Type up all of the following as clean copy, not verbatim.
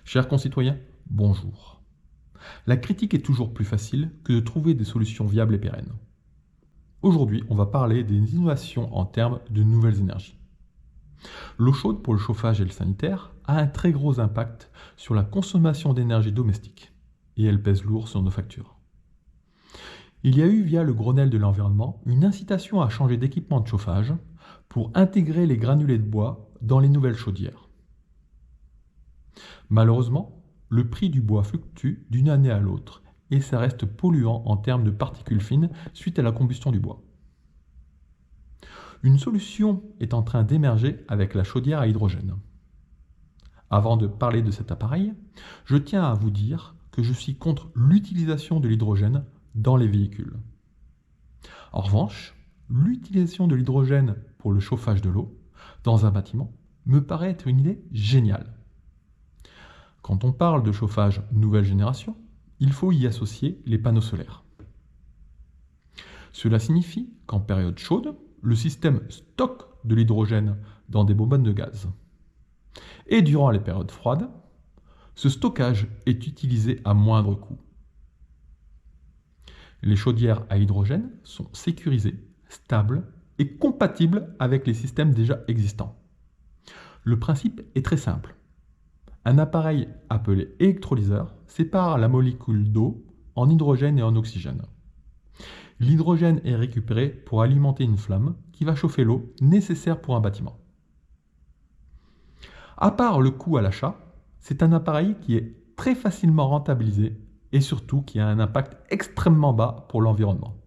Chers concitoyens, bonjour. La critique est toujours plus facile que de trouver des solutions viables et pérennes. Aujourd'hui, on va parler des innovations en termes de nouvelles énergies. L'eau chaude pour le chauffage et le sanitaire a un très gros impact sur la consommation d'énergie domestique et elle pèse lourd sur nos factures. Il y a eu via le Grenelle de l'environnement une incitation à changer d'équipement de chauffage pour intégrer les granulés de bois dans les nouvelles chaudières. Malheureusement, le prix du bois fluctue d'une année à l'autre et ça reste polluant en termes de particules fines suite à la combustion du bois. Une solution est en train d'émerger avec la chaudière à hydrogène. Avant de parler de cet appareil, je tiens à vous dire que je suis contre l'utilisation de l'hydrogène dans les véhicules. En revanche, l'utilisation de l'hydrogène pour le chauffage de l'eau dans un bâtiment me paraît être une idée géniale. Quand on parle de chauffage nouvelle génération, il faut y associer les panneaux solaires. Cela signifie qu'en période chaude, le système stocke de l'hydrogène dans des bonbonnes de gaz. Et durant les périodes froides, ce stockage est utilisé à moindre coût. Les chaudières à hydrogène sont sécurisées, stables et compatibles avec les systèmes déjà existants. Le principe est très simple. Un appareil appelé électrolyseur sépare la molécule d'eau en hydrogène et en oxygène. L'hydrogène est récupéré pour alimenter une flamme qui va chauffer l'eau nécessaire pour un bâtiment. À part le coût à l'achat, c'est un appareil qui est très facilement rentabilisé et surtout qui a un impact extrêmement bas pour l'environnement.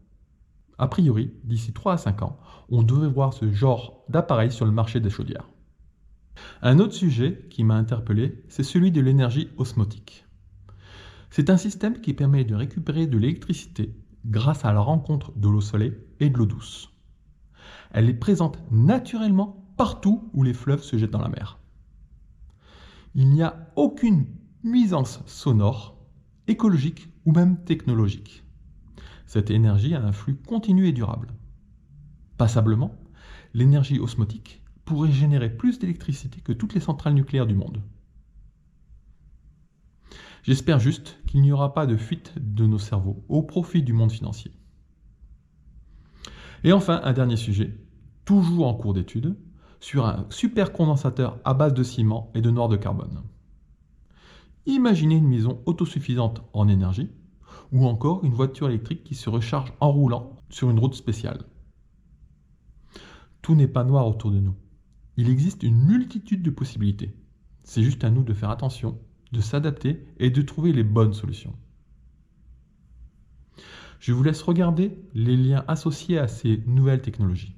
A priori, d'ici 3 à 5 ans, on devrait voir ce genre d'appareil sur le marché des chaudières. Un autre sujet qui m'a interpellé, c'est celui de l'énergie osmotique. C'est un système qui permet de récupérer de l'électricité grâce à la rencontre de l'eau salée et de l'eau douce. Elle est présente naturellement partout où les fleuves se jettent dans la mer. Il n'y a aucune nuisance sonore, écologique ou même technologique. Cette énergie a un flux continu et durable. Passablement, l'énergie osmotique pourrait générer plus d'électricité que toutes les centrales nucléaires du monde. J'espère juste qu'il n'y aura pas de fuite de nos cerveaux au profit du monde financier. Et enfin, un dernier sujet, toujours en cours d'étude, sur un supercondensateur à base de ciment et de noir de carbone. Imaginez une maison autosuffisante en énergie ou encore une voiture électrique qui se recharge en roulant sur une route spéciale. Tout n'est pas noir autour de nous. Il existe une multitude de possibilités. C'est juste à nous de faire attention, de s'adapter et de trouver les bonnes solutions. Je vous laisse regarder les liens associés à ces nouvelles technologies.